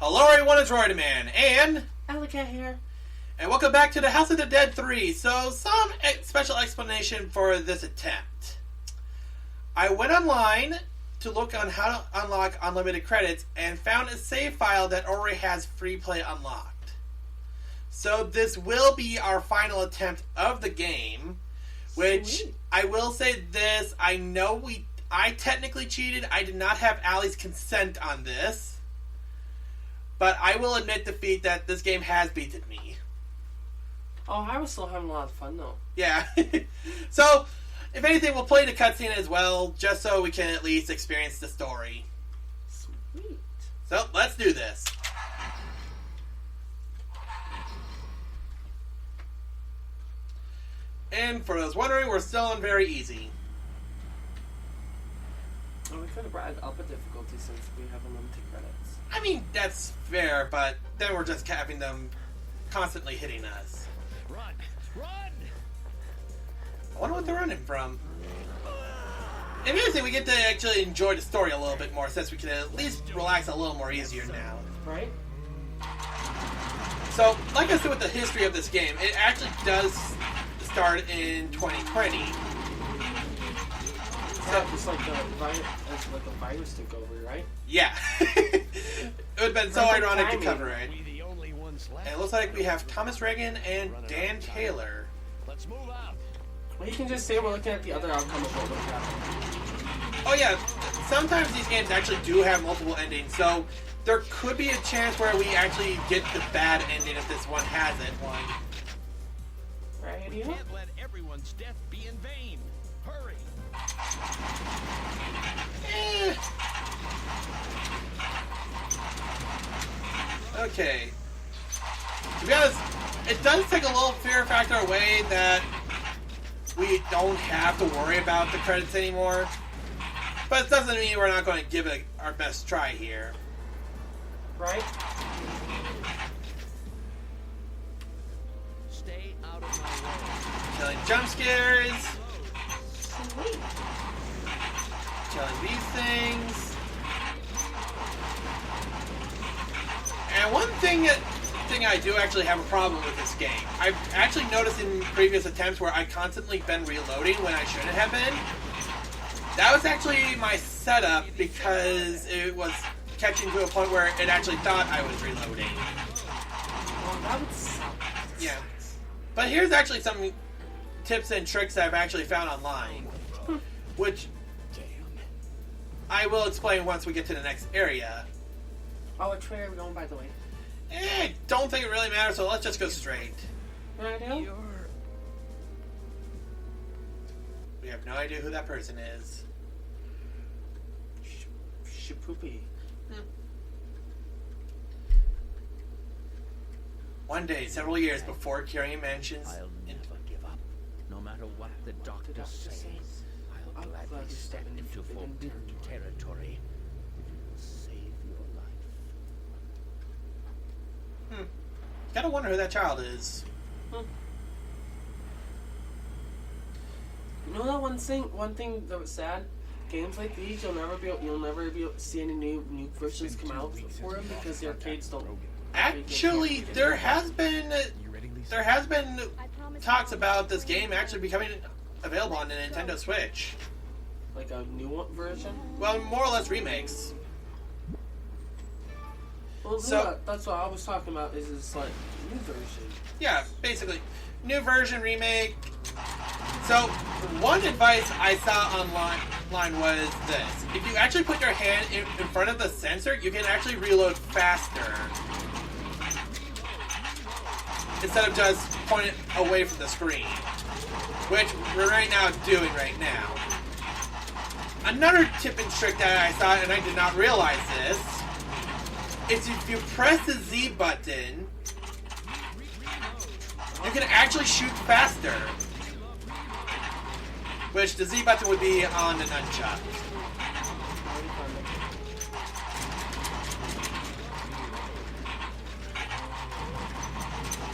Hello everyone, it's Roidman, and Alliek4t here. And welcome back to the House of the Dead 3. So, some special explanation for this attempt. I went online to look on how to unlock unlimited credits and found a save file that already has free play unlocked. So this will be our final attempt of the game, which Sweet. I will say this, I technically cheated. I did not have Allie's consent on this. But I will admit defeat that this game has beaten me. Oh, I was still having a lot of fun though. Yeah. So, if anything, we'll play the cutscene as well, just so we can at least experience the story. Sweet. So, let's do this. And for those wondering, we're still on very easy. Oh, we could have brought up a difficulty since we have unlimited credits. I mean, that's fair, but then we're just having them constantly hitting us. Run! Run! I wonder what they're running from. If anything, we get to actually enjoy the story a little bit more, since we can at least relax a little more easier now. Right? So, like I said with the history of this game, it actually does start in 2020. So it's like a virus took over, right? Yeah. It would have been so Perfect ironic timing. to cover it. We the only ones left. And it looks like we have Thomas Reagan and Dan Taylor. Let's move out. Well, you can just say we're looking at the other outcome of what would happen. Oh yeah, sometimes these games actually do have multiple endings, so there could be a chance where we actually get the bad ending if this one has it. Right, We you? can't let everyone's death be in vain. Hurry! Eh. Okay. To be honest, it does take a little fear factor away that we don't have to worry about the credits anymore. But it doesn't mean we're not going to give it our best try here. Right? Stay out of my way. Killing jump scares, Sweet. killing these things. And one thing I do actually have a problem with this game. I've actually noticed in previous attempts where I constantly been reloading when I shouldn't have been. That was actually my setup because it was catching to a point where it actually thought I was reloading. Well, that would suck. Yeah. But here's actually some tips and tricks that I've actually found online, which I will explain once we get to the next area. Oh, which way are we going, by the way? I don't think it really matters, so let's just go straight. Right, You're... We have no idea who that person is. Shapoopy. One day, several years before Carrying Mansions. I'll never give up. No matter what the doctor says, I'll gladly step into forbidden territory. Save your life. Gotta wonder who that child is. You know that one thing that was sad? Games like these, you'll never be able to see any new versions come out for them because the arcades don't. Actually, there has been talks about this game actually becoming available on the Nintendo Switch. Like a new one version. Well, more or less remakes. Well, So- that's what I was talking about. Is this like new version? Yeah, basically. New version, remake. So, one advice I saw online was this. If you actually put your hand in front of the sensor, you can actually reload faster. Instead of just pointing away from the screen. Which we're right now doing right now. Another tip and trick that I saw, and I did not realize this, is if you press the Z button, you can actually shoot faster. Which the Z button would be on the nunchuck.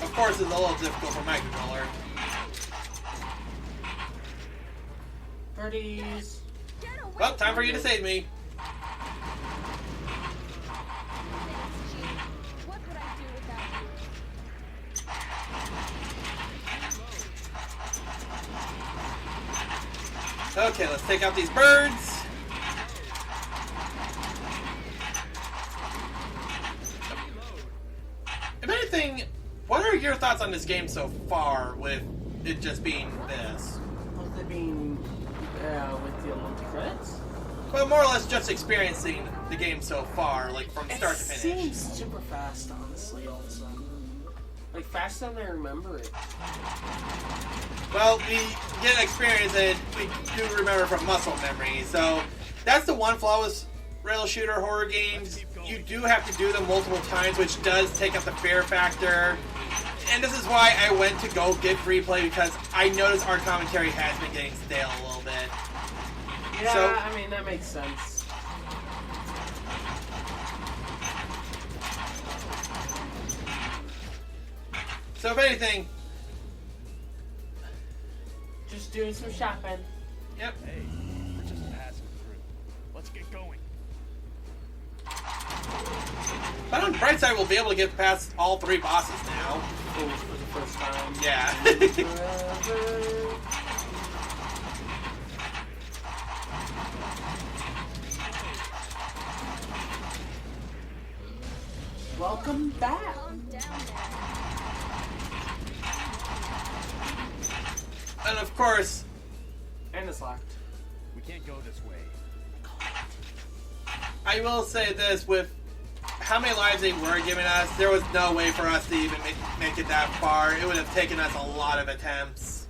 Of course, it's a little difficult for my controller. Birdies. Well, time for you to save me. Okay, let's take out these birds. If anything, what are your thoughts on this game so far with it just being this? With it being with the multi-credits? Well, more or less just experiencing the game so far, like from start to finish. It seems super fast, honestly, all of a sudden. Like, faster than I remember it. Well, we get experience it, we do remember from muscle memory, so that's the one flaw with rail shooter horror games. You do have to do them multiple times, which does take up the fear factor. And this is why I went to go get free play, because I noticed our commentary has been getting stale a little bit. Yeah, So, I mean, that makes sense. So if anything... Just doing some shopping. Yep. Hey, we're just passing through. Let's get going. But on the bright side, we'll be able to get past all 3 bosses now. For the first time. Yeah. Welcome back. And of course... And it's locked. We can't go this way. I will say this, with how many lives they were giving us, there was no way for us to even make it that far. It would have taken us a lot of attempts.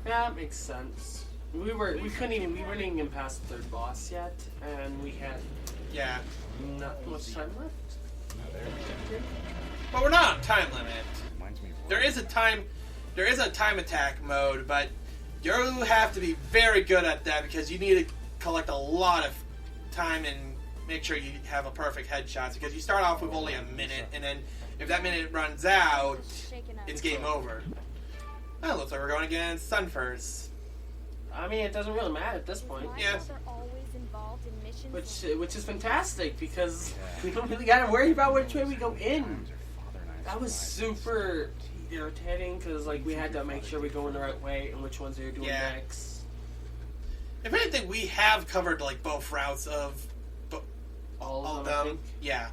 Yeah, that makes sense. We weren't even past the 3rd boss yet, and we had Yeah. not much time left. But we're not on time limit. Reminds me of There is a time attack mode, but you have to be very good at that because you need to collect a lot of time and make sure you have a perfect headshots, because you start off with only a minute, and then if that minute runs out, it's game over. Well, looks like we're going against Sun first. I mean, it doesn't really matter at this point. Yeah. Which is fantastic, because we don't really gotta worry about which way we go in. That was super irritating, because like we had to make sure we go in the right way and which ones they were doing next. If anything, we have covered like both routes of All of them. them, I think. Yeah.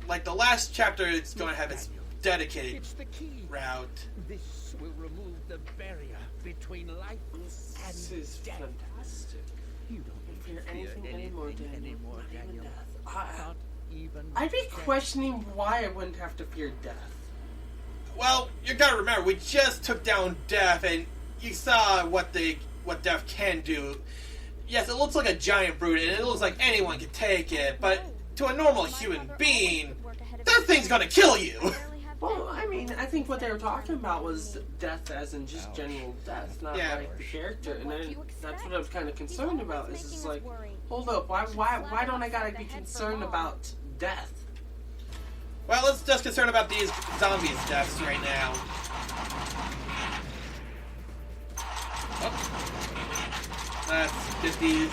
Like the last chapter, it's going to have its dedicated It's the key. route. This will remove the barrier between life This and is death. fantastic. You don't Fear anything anymore, Daniel. anymore, Not even Daniel. death. Not even I'd be death. questioning why I wouldn't have to fear death. Well, you got to remember, we just took down Death, and you saw what Death can do. Yes, it looks like a giant brute, and it looks like anyone could take it, but to a normal human being, that thing's gonna kill you. Well, I mean, I think what they were talking about was death as in just general death, not Yeah. like the character. And then that's what I was kind of concerned about. Is just like, hold up, why don't I gotta be concerned about death? Well, let's just concern about these zombies' deaths right now. Oh. Let's get these.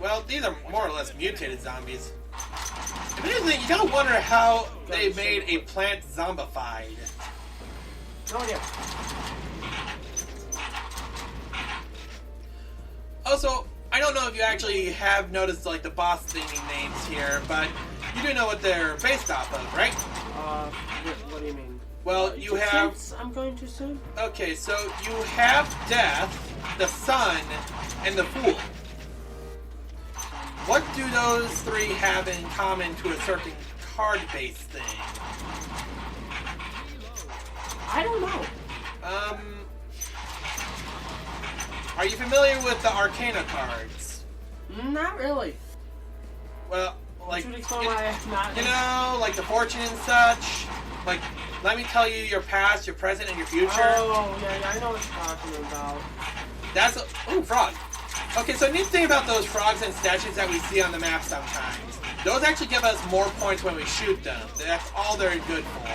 Well, these are more or less mutated zombies. If anything, you gotta wonder how they made a plant zombified. Oh yeah. Also, I don't know if you actually have noticed like the boss theming names here, but you do know what they're based off of, right? What do you mean? Well, you have... I'm going too soon. Okay, so you have Death, the Sun, and the Fool. What do those 3 have in common to a certain card-based thing? I don't know. Are you familiar with the Arcana cards? Not really. Well, like, Which would explain why I'm not. you know, like the fortune and such. Like, let me tell you your past, your present, and your future. Oh yeah, I know what you're talking about. That's a... Ooh, frog. Okay, so neat thing about those frogs and statues that we see on the map sometimes. Those actually give us more points when we shoot them. That's all they're good for.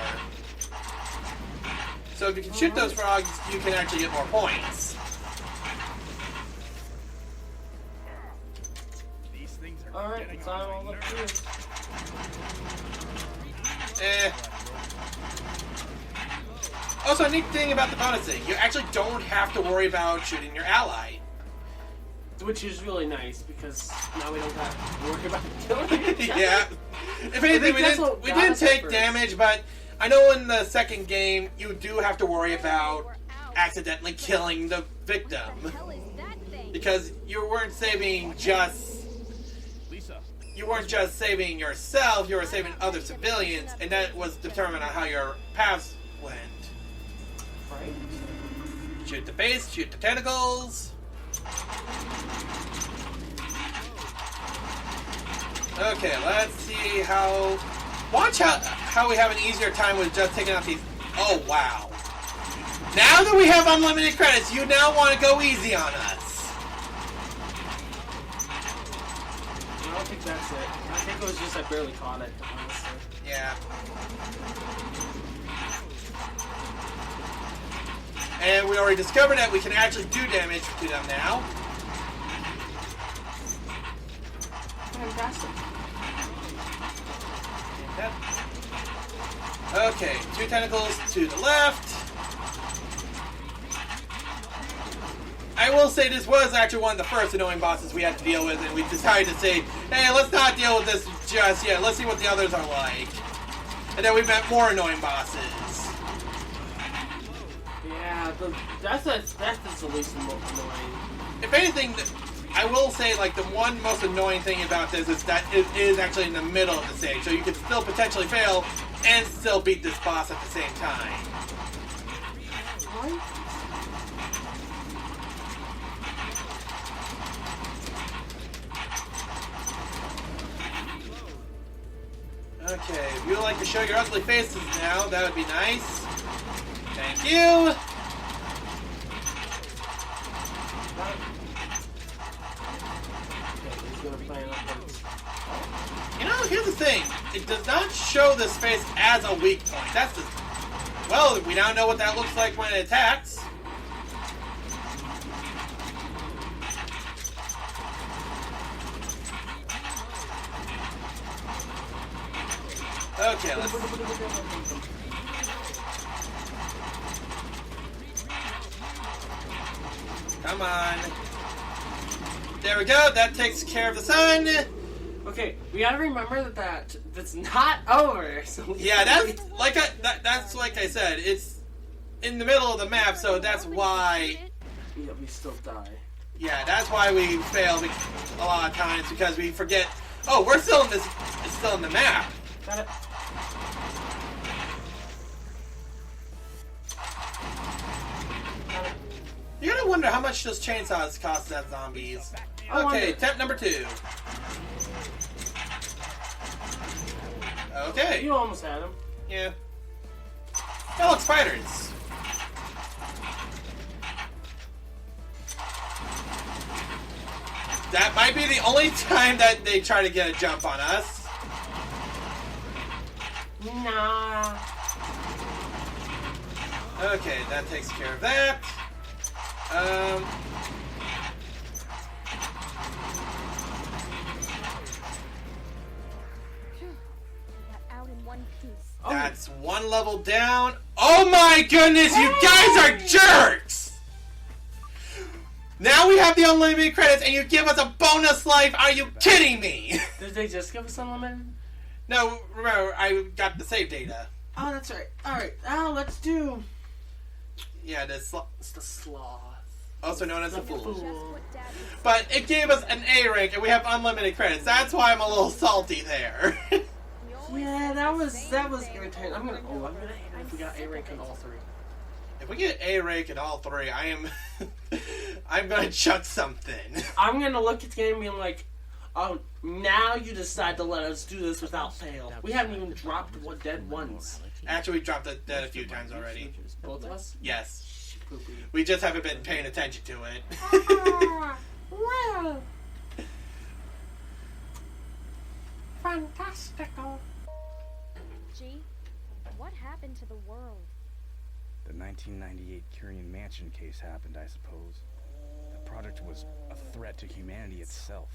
So if you can shoot those frogs, you can actually get more points. These things are Alright, getting it's on on all my up nerves. here. Also, a neat thing about the bonusing, you actually don't have to worry about shooting your ally. Which is really nice because now we don't have to worry about killing each other. Yeah. If anything, we didn't take damage, but I know in the second game you do have to worry about accidentally killing the victim. Because you weren't saving just... You weren't just saving yourself, you were saving other civilians, and that was determined on how your paths went. Right. Shoot the face, shoot the tentacles. Okay, let's see how... Watch how we have an easier time with just taking out these... Oh, wow. Now that we have unlimited credits, you now want to go easy on us. I don't think that's it. I think it was just I barely caught it, honestly. Yeah. And we already discovered that we can actually do damage to them now. Fantastic. Okay, 2 tentacles to the left. I will say this was actually one of the first annoying bosses we had to deal with, and we decided to say, hey, let's not deal with this just yet. Let's see what the others are like. And then we met more annoying bosses. Yeah, that's the least annoying. If anything, I will say, like, the one most annoying thing about this is that it is actually in the middle of the stage, so you can still potentially fail and still beat this boss at the same time. What? Okay, if you would like to show your ugly faces now, that would be nice. Thank you! You know, here's the thing. It does not show this face as a weak point. That's the... Well, we now know what that looks like when it attacks. Okay, let's... Come on. There we go. That takes care of the sun. Okay, we gotta remember that's not over. So Yeah, that's like I said. It's in the middle of the map, so that's why. Yeah, we still die. Yeah, that's why we fail a lot of times, because we forget. Oh, we're still in this. It's still in the map. Got it. You gotta wonder how much those chainsaws cost that zombies. I Okay, wonder. attempt number 2. Okay. You almost had him. Yeah. Oh, look, spiders. That might be the only time that they try to get a jump on us. Nah. Okay, that takes care of that. Out in one piece. That's one level down. Oh my goodness, you guys are jerks! Now we have the unlimited credits and you give us a bonus life? Are you kidding me? Did they just give us unlimited? No, remember, I got the save data. Oh, that's right. Alright, now let's do... Yeah, It's the sloth. also known as the The Fool. Just fool. what Dad was But it gave us an A rank and we have unlimited credits. That's why I'm a little salty there. saying. You always Yeah, say that the was same irritating. thing. I'm gonna hate it if we got A rank in all 3. If we get A rank in all 3, I am... I'm gonna chuck something. I'm gonna look at the game and be like, oh, now you decide to let us do this without fail. We haven't even dropped one dead once. Actually, we dropped that a few times already. Both of us? Yes. Poopy. We just haven't been paying attention to it. Well, fantastical. G, what happened to the world? The 1998 Curian Mansion case happened, I suppose. The project was a threat to humanity itself.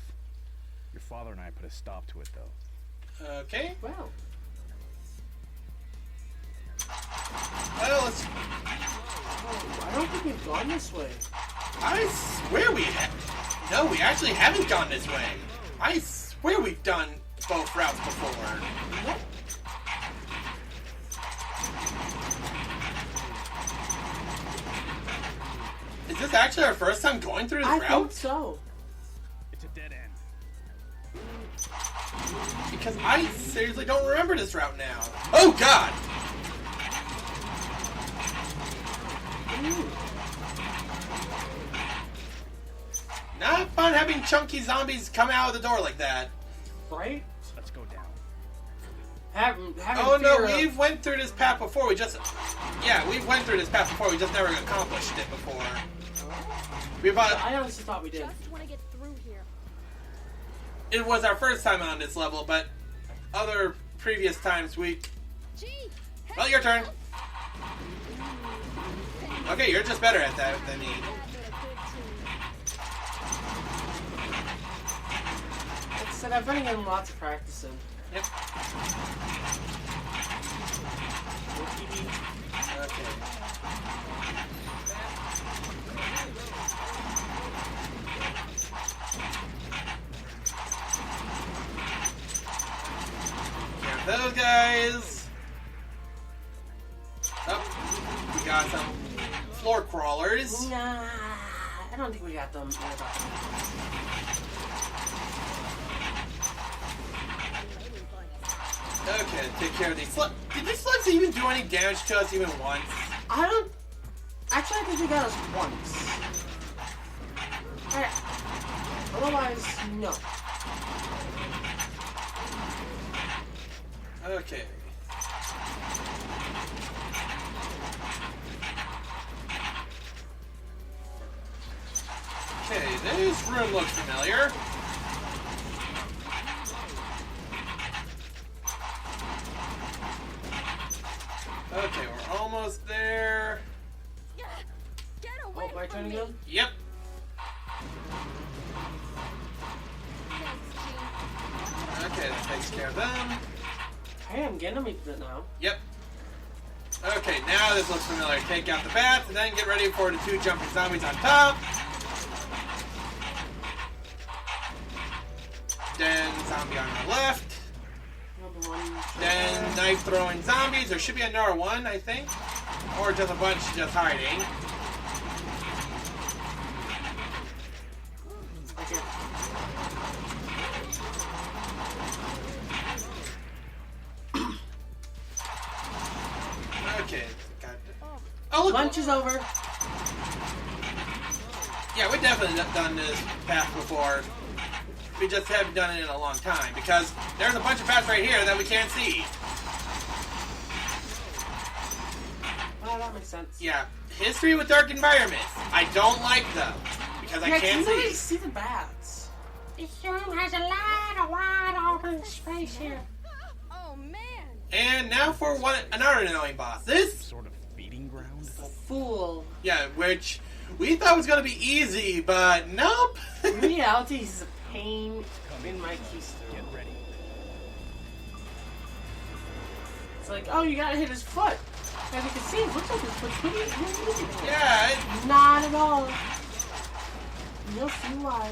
Your father and I put a stop to it, though. Okay. Well, Well, let's think we've gone this way. I swear we have. No, we actually haven't gone this way. I swear we've done both routes before. What? Is this actually our first time going through this I route? think so. It's a dead end. Because I seriously don't remember this route now. Oh God! Not fun having chunky zombies come out of the door like that. Right? Let's go down. Having Oh no, fear of- we've went through this path before. We've went through this path before. We just never accomplished it before. I honestly thought we did. Just want to get through here. It was our first time on this level, but other previous times we. Gee, hey, Well, your turn. Okay, you're just better at that than me. Like I said, I've been getting lots of practicing. Yep. Okay. Those guys. Oh, we got some floor crawlers. Nah, I don't think we got them. Okay, take care of these slugs. Did these slugs even do any damage to us even once? I don't. Actually, I think we got us once. Alright. Otherwise, no. Okay. Okay, this room looks familiar. Okay, we're almost there. Get away Oh, my from turn me. again? Yep. Thanks, G. Okay, that takes care of them. Hey, I'm getting them it now. Yep. Okay, now this looks familiar. Take out the bats, and then get ready for the two jumping zombies on top. Then zombie on our left. Number one. Then knife throwing zombies. There should be another one, I think. Or just a bunch just hiding. Okay. Got it. Oh, look. Lunch is over. Yeah, we've definitely done this path before. We just haven't done it in a long time because there's a bunch of paths right here that we can't see. Oh, that makes sense. Yeah, history with dark environments. I don't like them because I Yeah, can't you really see. see the bats. This room has a lot of wide open space here. Oh man. And now for another annoying boss. This, Sort of feeding ground? Fool. yeah, which we thought was going to be easy, but nope. In reality, he's a pain in my keister. Get ready. It's like, oh, you gotta hit his foot. As you can see, it looks like his foot's pretty easy. Yeah. Not at all. You'll see why.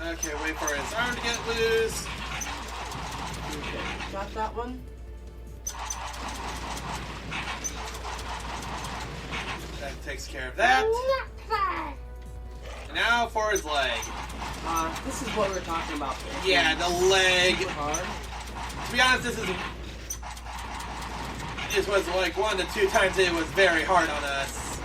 Okay, wait for his arm to get loose. Okay, got that one. That takes care of that. And now for his leg. This is what we were talking about. Yeah, the leg. Super hard. To be honest, this was like one of the two times it was very hard on us.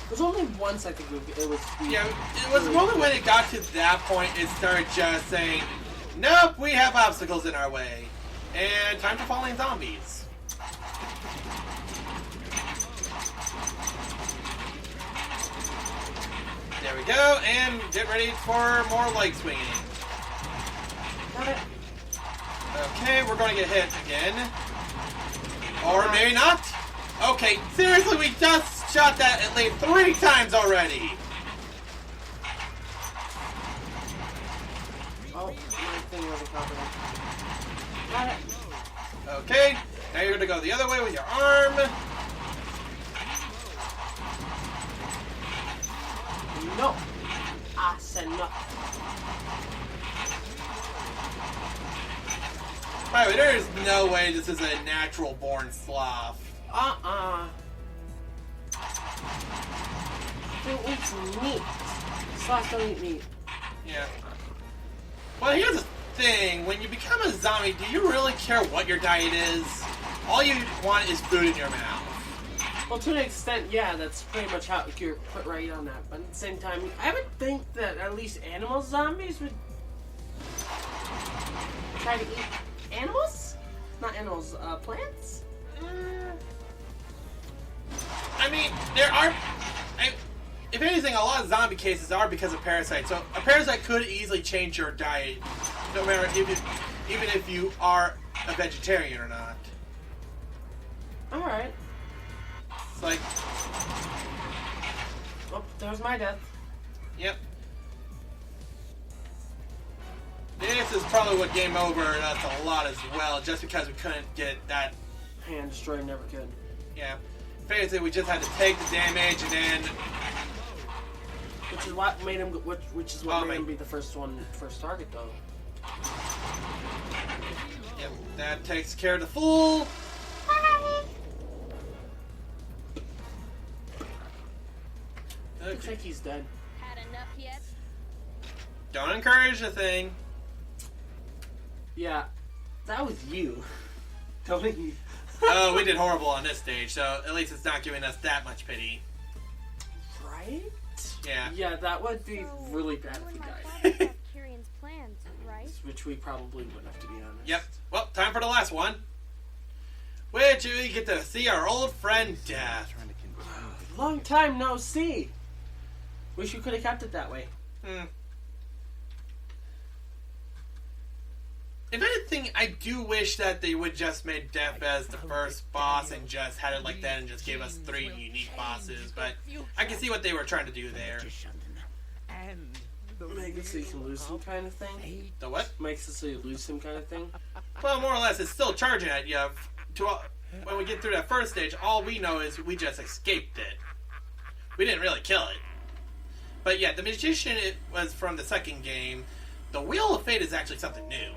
It was only once I think it was. Yeah, it was only when it got to that point it started just saying, nope, we have obstacles in our way. And time for falling zombies. There we go, and get ready for more leg swinging. Got it. Okay, we're going to get hit again. Or maybe not. Okay, seriously, we just shot that at least 3 times already. Oh, my thing wasn't covered. Got it. Okay, now you're going to go the other way with your arm. No. I said no. By the way, there is no way this is a natural born sloth. Who eats meat? Sloths don't eat meat. Yeah. Well, here's the thing. When you become a zombie, do you really care what your diet is? All you want is food in your mouth. Well, to an extent, yeah, that's pretty much how you're put right on that. But at the same time, I would think that at least animal zombies would try to eat animals? Not animals, plants? I mean, there are... if anything, a lot of zombie cases are because of parasites. So a parasite could easily change your diet, no matter even if you are a vegetarian or not. Alright. It's like... Oh, there's my death. Yep. This is probably what game over us a lot as well, just because we couldn't get that... Hand destroyed, never could. Yeah. Basically, we just had to take the damage and then... Which is what made him made him be the first target, though. Yep, that takes care of the fool. Looks like he's dead. Had enough yet? Don't encourage the thing. Yeah, that was you. Don't you? Oh, we did horrible on this stage, so at least it's not giving us that much pity. Right? Yeah. Yeah, that would be So, really bad you if we and my died. father have Kyrion's plans, right? Which we probably would have, to be honest. Yep. Well, time for the last one. Which we get to see our old friend Death. Trying to continue. Long time no see. Wish you could have kept it that way. If anything, I do wish that they would just made Death as the first boss and just had it like that and just gave us 3 unique bosses, but I can see what they were trying to do there. Makes it so you can lose him kind of thing. The what? Makes it so you lose him kind of thing. Well, more or less, it's still charging at you. When we get through that first stage, all we know is we just escaped it. We didn't really kill it. But yeah, the Magician, it was from the second game. The Wheel of Fate is actually something new.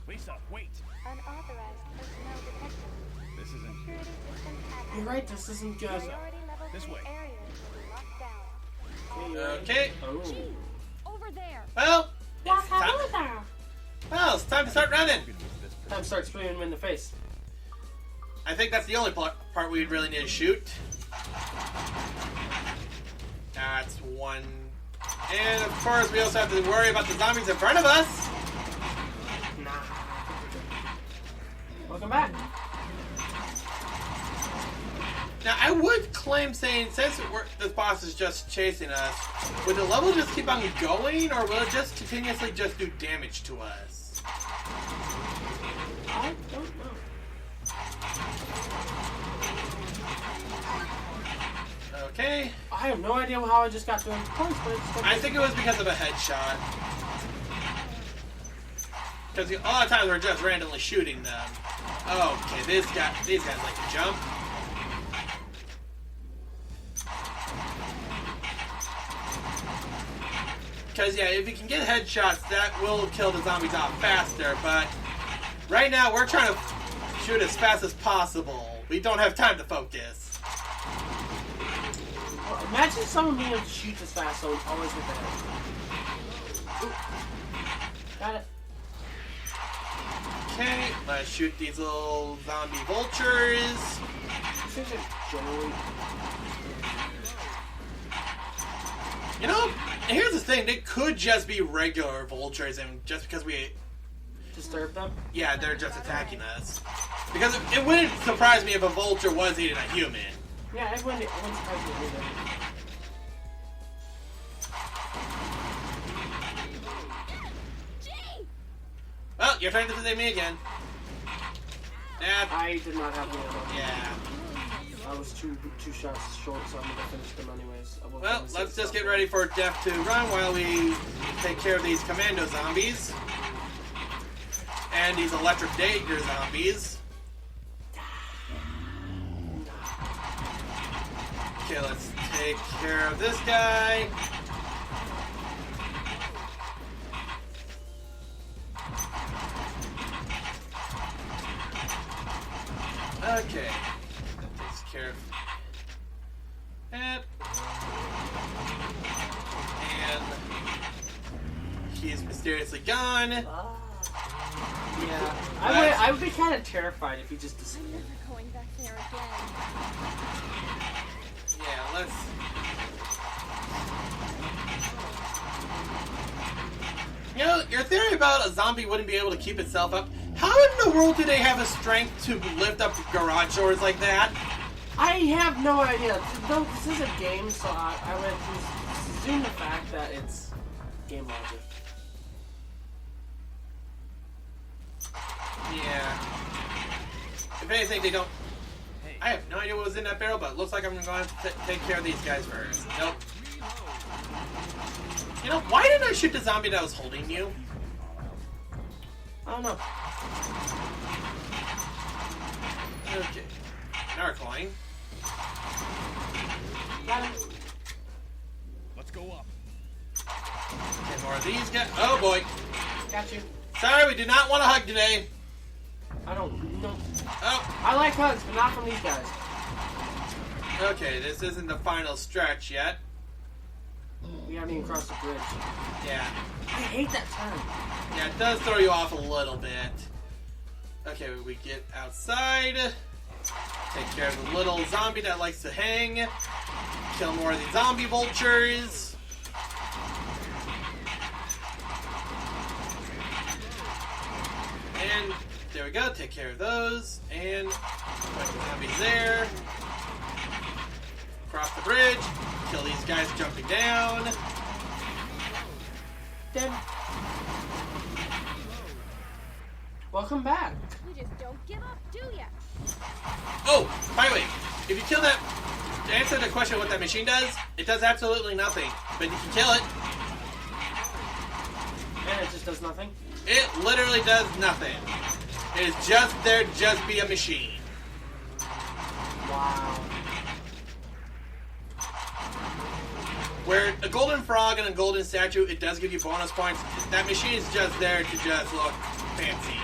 Lisa, wait. Unauthorized personnel detected. This isn't. Security system active. You're right, this isn't good. Priority level This 3 way. area will be locked down. Okay. Oh. Gee, over there. Well, What's it's time, happening there? well, it's time to start running. Time to start spraying him in the face. I think that's the only part we really need to shoot. That's one. And of course, we also have to worry about the zombies in front of us. Nah. Welcome back. Now, I would claim saying, since this boss is just chasing us, would the level just keep on going, or will it just continuously just do damage to us? I don't know. Okay. I have no idea how I just got to him points, but it's I think it was because of a headshot. Because a lot of times we're just randomly shooting them. Okay, these guys like to jump. Because, yeah, if you can get headshots, that will kill the zombies off faster, but right now we're trying to shoot as fast as possible. We don't have time to focus. Well, imagine someone being able to shoot this fast, so it's always with the head. Ooh. Got it. Okay, let's shoot these little zombie vultures. These things are generally... You know, and here's the thing, they could just be regular vultures, and just because we... disturb them? Yeah, they're just attacking us. Because it wouldn't surprise me if a vulture was eating a human. Yeah, it wouldn't surprise me either. Gee! Well, you're trying to save me again. Yeah, I did not have the ammo. yeah. I was two shots short, so I'm gonna finish them anyways. I will Well, finish let's this just get up. ready for Death to run while we take care of these commando zombies. And these electric dagger zombies. Okay, let's Take care of this guy. Okay. That takes care of that. And he's mysteriously gone. Yeah. Right. I would be kind of terrified if he just I'm disappeared. never going back there again. Yeah, let's... You know, your theory about a zombie wouldn't be able to keep itself up. How in the world do they have the strength to lift up garage doors like that? I have no idea. No, this is a game, so I would assume the fact that it's game logic. Yeah. If anything, they don't... I have no idea what was in that barrel, but it looks like I'm going to have to take care of these guys first. Nope. You know, why didn't I shoot the zombie that was holding you? I don't know. Okay. Narcoin. Got it. Let's go up. Okay, more of these guys. Oh boy. Got you. Sorry, we do not want a hug today. I don't know. Oh, I like hugs, but not from these guys. okay, this isn't the final stretch yet. We haven't even crossed the bridge. Yeah. I hate that turn. Yeah, it does throw you off a little bit. Okay, we get outside. Take care of the little zombie that likes to hang. Kill more of the zombie vultures. And there we go, take care of those. And put the zombies there. Cross the bridge. Kill these guys jumping down. Dead. Welcome back. You just don't give up, do ya? Oh, by the way, if you kill that, to answer the question of what that machine does, it does absolutely nothing. But you can kill it. And it just does nothing. It literally does nothing. It is just there to just be a machine. Wow. Where a golden frog and a golden statue, it does give you bonus points. That machine is just there to just look fancy.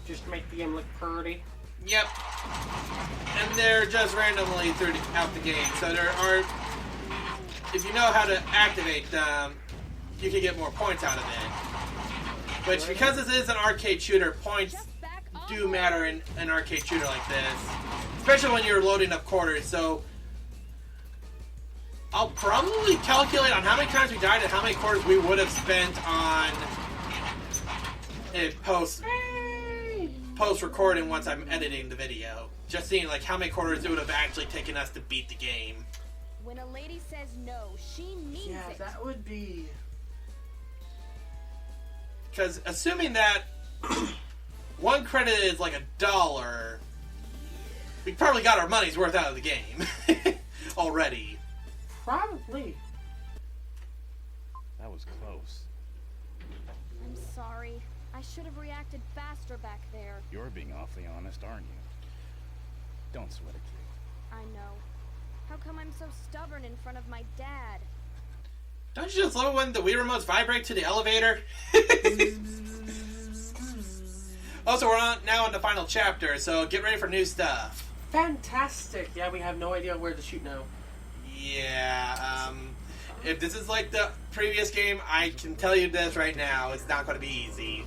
Just to make the game look pretty. Yep. And they're just randomly throughout the game. So there are, if you know how to activate them, you can get more points out of it. Which, because this is an arcade shooter, points Just back up. do matter in an arcade shooter like this. Especially when you're loading up quarters, so I'll probably calculate on how many times we died and how many quarters we would have spent on it post-recording once I'm editing the video. Just seeing like how many quarters it would have actually taken us to beat the game. When a lady says no, she means Yeah, it. that would be... Because assuming that one credit is like $1, we probably got our money's worth out of the game already. Probably. That was close. I'm sorry. I should have reacted faster back there. You're being awfully honest, aren't you? Don't sweat it, kid. I know. How come I'm so stubborn in front of my dad? Don't you just love it when the Wii remotes vibrate to the elevator? Also, we're now on the final chapter, so get ready for new stuff. Fantastic. Yeah, we have no idea where to shoot now. Yeah, if this is like the previous game, I can tell you this right now, it's not going to be easy.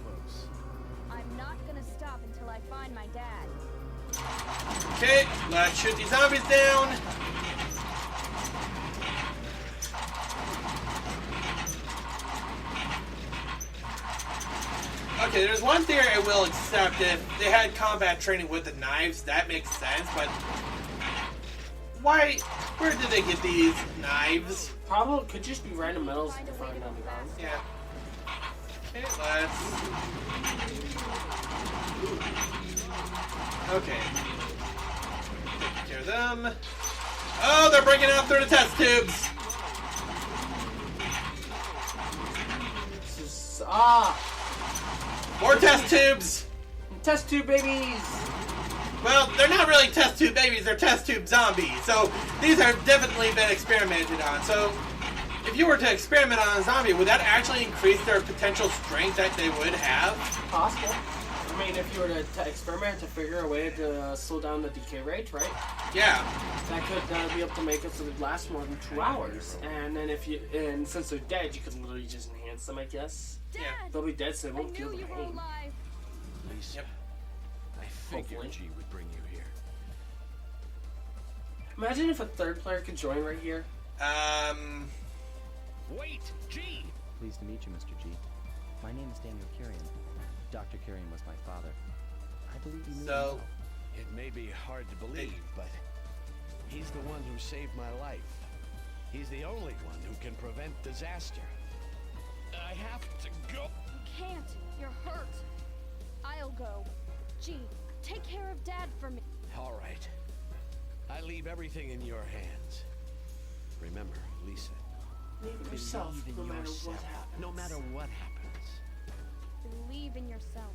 I'm not gonna stop until I find my dad. Okay, let's shoot these zombies down. Okay, there's one theory I will accept. If they had combat training with the knives, that makes sense, but why? Where did they get these knives? Probably could just be random metals Find a way found to on the go ground. faster. Yeah. Okay, let's... Okay. Take care of them. Oh, they're breaking out through the test tubes! This is More test tubes! test tube babies. Well, they're not really test tube babies, they're test tube zombies. So these have definitely been experimented on. So if you were to experiment on a zombie, would that actually increase their potential strength that they would have? Possible. I mean, if you were to experiment to figure a way to slow down the decay rate, right? Yeah. That could be able to make it so they last more than 2 hours. And then and since they're dead, you could literally just enhance them, I guess. Dad, They'll be dead, so they I won't feel knew the you were pain. alive. Lisa, Yep. I figured Hopefully. G would bring you here. Imagine if a third player could join right here. Wait, G! Pleased to meet you, Mr. G. My name is Daniel Carrion. Dr. Carrion was my father. I believe you knew So, It may be hard to believe, but he's the one who saved my life. He's the only one who can prevent disaster. I have to go. You can't. You're hurt. I'll go. Gee, take care of Dad for me. All right. I leave everything in your hands. Remember, Lisa. Believe in yourself, believe no in matter yourself, what happens. No matter what happens. Believe in yourself.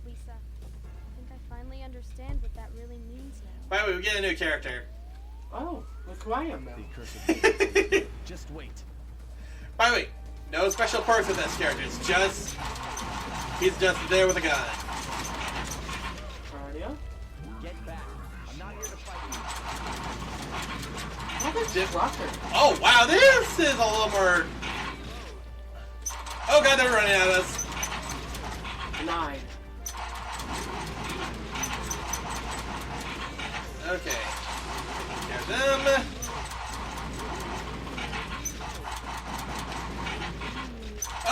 Lisa, I think I finally understand what that really means now. by the way, we get a new character. Oh, look who I am now. the curse of Just wait. By the way, no special perks with this character. It's just he's just there with a gun. Cardio. Get back. I'm not here to fight How about this rocker? Oh wow, this is a little more. Oh god, they're running at us. 9. Okay. There's them.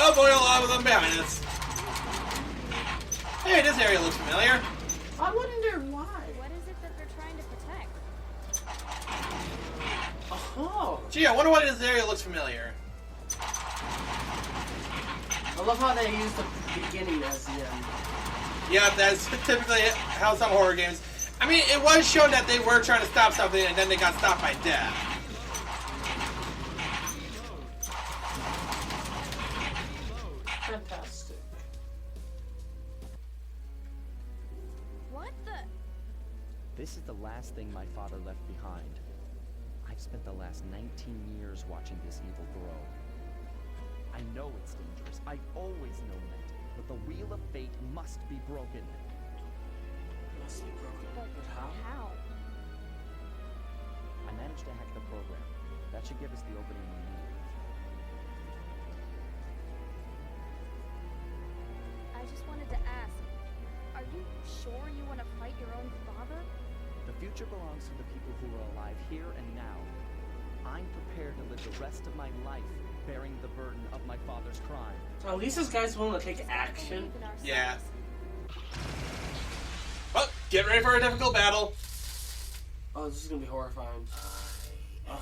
Oh boy, a lot of them behind us. Hey, this area looks familiar. I wonder why. What is it that they're trying to protect? Oh, Gee, I wonder why this area looks familiar. I love how they use the beginning as the end. Yeah, that's typically how some horror games. I mean, it was shown that they were trying to stop something and then they got stopped by death. Fantastic. What the? This is the last thing my father left behind. I've spent the last 19 years watching this evil grow. I know it's dangerous. I've always known that. But the wheel of fate must be broken. Must be broken. But But how? how? I managed to hack the program. That should give us the opening we need. I just wanted to ask, are you sure you want to fight your own father? The future belongs to the people who are alive here and now. I'm prepared to live the rest of my life bearing the burden of my father's crime. So at least this guy's willing to take action. Believe in ourselves. Yeah. Well, get ready for a difficult battle. Oh, this is gonna be horrifying. I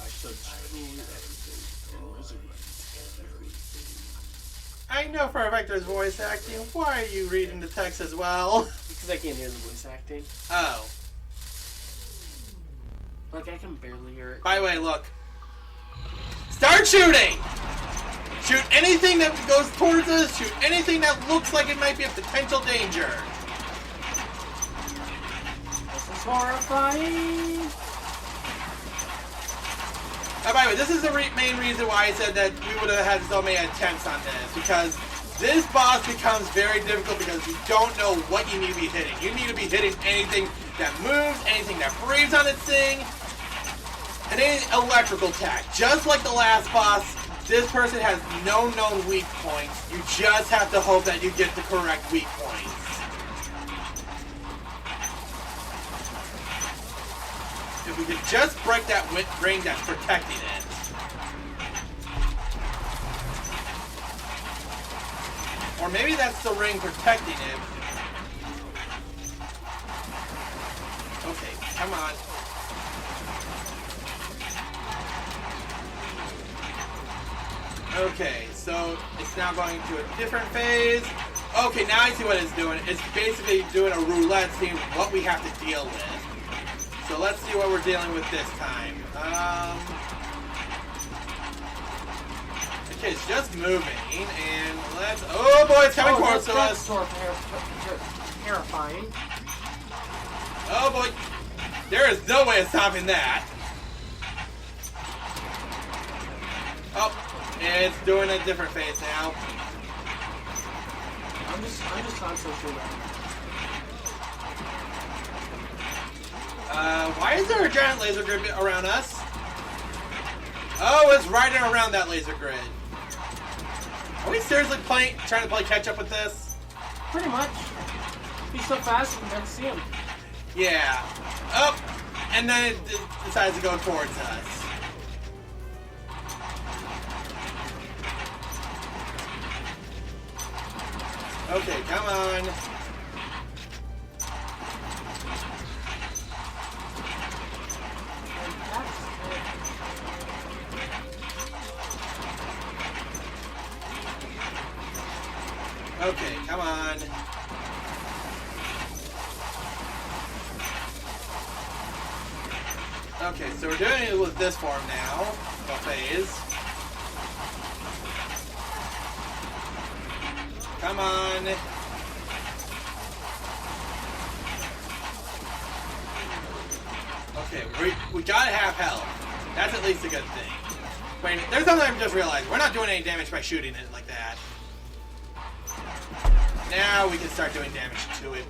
shall destroy everything and resurrect everything. I know for a fact there's voice acting. Why are you reading the text as well? Because I can't hear the voice acting. Oh. Like, I can barely hear it. By the way, look. Start shooting! Shoot anything that goes towards us. Shoot anything that looks like it might be a potential danger. This is horrifying. By the way, this is the main reason why I said that we would have had so many attempts on this. Because this boss becomes very difficult because you don't know what you need to be hitting. You need to be hitting anything that moves, anything that breathes on its thing, and any electrical attack. Just like the last boss, this person has no known weak points. You just have to hope that you get the correct weak points. If we could just break that ring that's protecting it. Or maybe that's the ring protecting it. Okay, come on. Okay, so it's now going to a different phase. Okay, now I see what it's doing. It's basically doing a roulette, seeing what we have to deal with. So let's see what we're dealing with this time. Okay, it's just moving, and let's... Oh boy, it's coming close to us! terrifying. Oh boy. There is no way of stopping that. Oh, it's doing a different phase now. I'm just concentrating. Why is there a giant laser grid around us? Oh, it's riding around that laser grid. Are we seriously trying to play catch up with this? Pretty much. He's so fast, we never see him. Yeah. Up, and then it decides to go towards us. Okay, come on. Okay, come on. Okay, so we're doing it with this form now. Well, phase. Come on. Okay, we gotta have health. That's at least a good thing. Wait, there's something I just realized. We're not doing any damage by shooting it like that. Now we can start doing damage to it.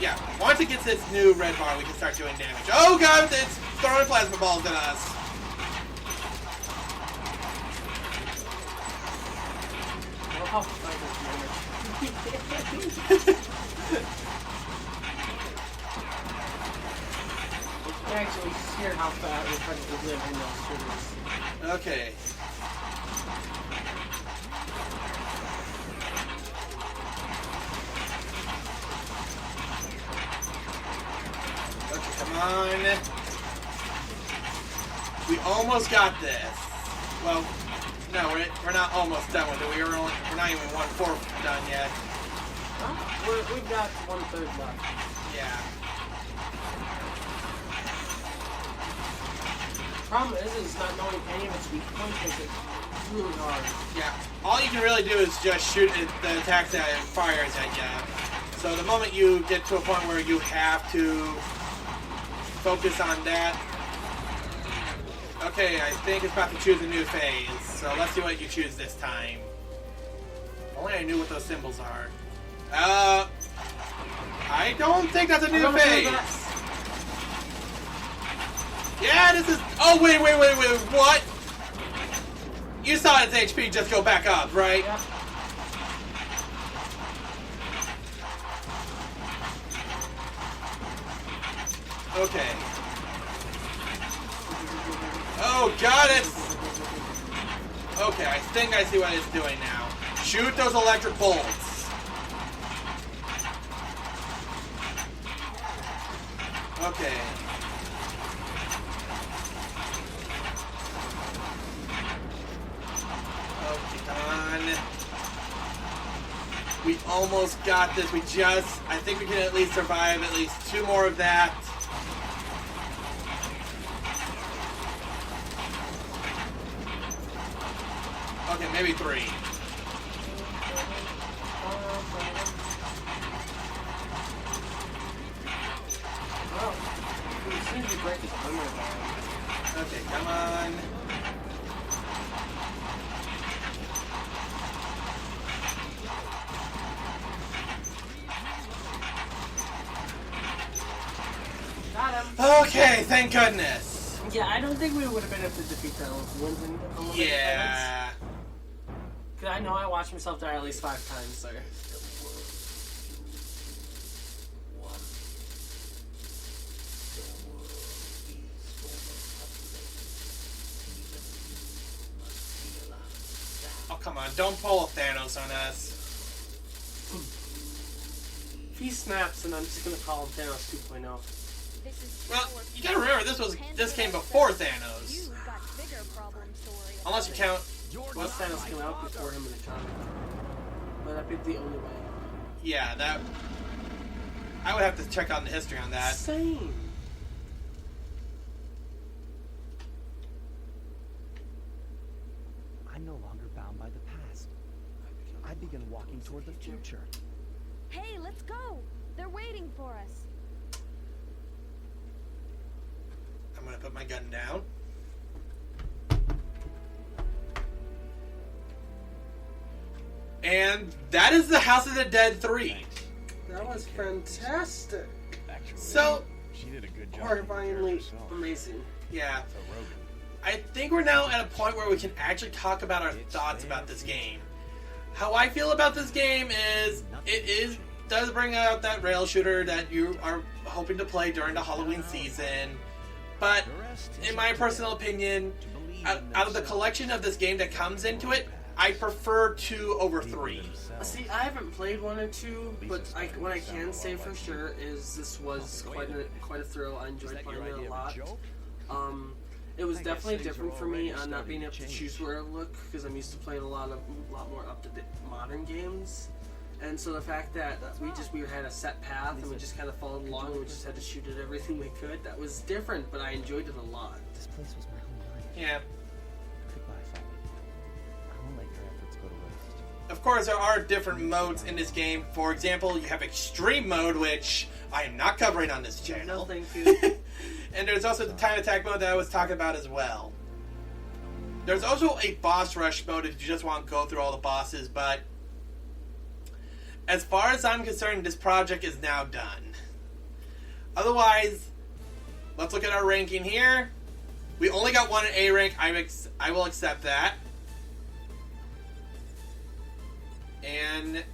Yeah, once it gets this new red bar, we can start doing damage. Oh god, it's throwing plasma balls at us. Oh, you can actually hear how fast we're trying to live in those shooters. Okay. Come on. We almost got this. Well, no, we're not almost done with it. We're not even 1/4 done yet. We've got 1/3 left. Yeah. Problem is not knowing any of its weak points makes it really hard. Yeah. All you can really do is just shoot at the attacks that it fires at you. So the moment you get to a point where you have to focus on that. Okay, I think it's about to choose a new phase. So let's see what you choose this time. Only I knew what those symbols are. I don't think that's a new phase. Yeah, this is... Oh, wait, what? You saw its HP just go back up, right? Yep. Okay. Oh, got it! Okay, I think I see what it's doing now. Shoot those electric bolts. Okay. Okay, come on. We almost got this. I think we can at least survive at least 2 more of that. Okay, maybe 3. Okay, come on. Got him. Okay, thank goodness. Yeah, I don't think we would have been able to defeat that one. Yeah. Cause I know I watched myself die at least 5 times, so. Oh, come on. Don't pull a Thanos on us. If he snaps, then I'm just gonna call him Thanos 2.0. Well, you gotta remember, this came before Thanos. Unless you count... Once Thanos came out before him in the comic. But that'd be the only way. Yeah, that... I would have to check on the history on that. Same. I'm no longer bound by the past. I begin walking toward the future. Hey, let's go! They're waiting for us. I'm gonna put my gun down. And that is the House of the Dead 3. That was fantastic. Actually, So, she did a good job. Horrifyingly amazing. yeah. So Rogan. I think we're now at a point where we can actually talk about our thoughts about this game. How I feel about this game is, does bring out that rail shooter that you are hoping to play during the Halloween season. But, in my personal opinion, out of the collection of this game that comes into it, I prefer 2 over 3. See, I haven't played 1 or 2, but what I can say for sure is this was quite a thrill. I enjoyed playing it a lot. It was definitely different for me on not being able to choose where to look, because I'm used to playing a lot more up-to-date modern games. And so the fact that we had a set path and we just kind of followed along and we just had to shoot at everything we could, that was different, but I enjoyed it a lot. This place was my home life. Yeah. Goodbye, Father. I won't let your efforts go to waste. Of course, there are different modes in this game. For example, you have Extreme Mode, which I am not covering on this channel. No, thank you. And there's also the Time Attack mode that I was talking about as well. There's also a Boss Rush mode if you just want to go through all the bosses, but as far as I'm concerned, this project is now done. Otherwise, let's look at our ranking here. We only got 1 A rank. I will accept that. And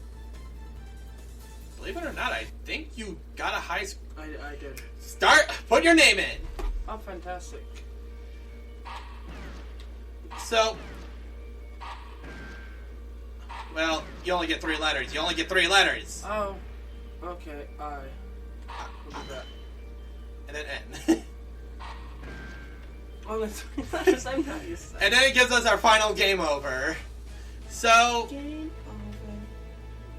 believe it or not, I think you got a high score. I did. Put your name in. Oh, fantastic. So, well, you only get 3 letters. You only get 3 letters. Oh, okay. We'll do that. And then N. Oh, that's 3 letters. I'm not used to that. And then it gives us our final game over. So, Game over.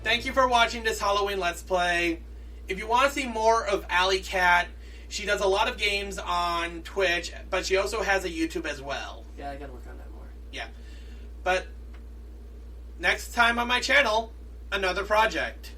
thank you for watching this Halloween Let's Play. If you want to see more of Alliek4t, she does a lot of games on Twitch, but she also has a YouTube as well. Yeah, I gotta work on that more. Yeah. But next time on my channel, another project.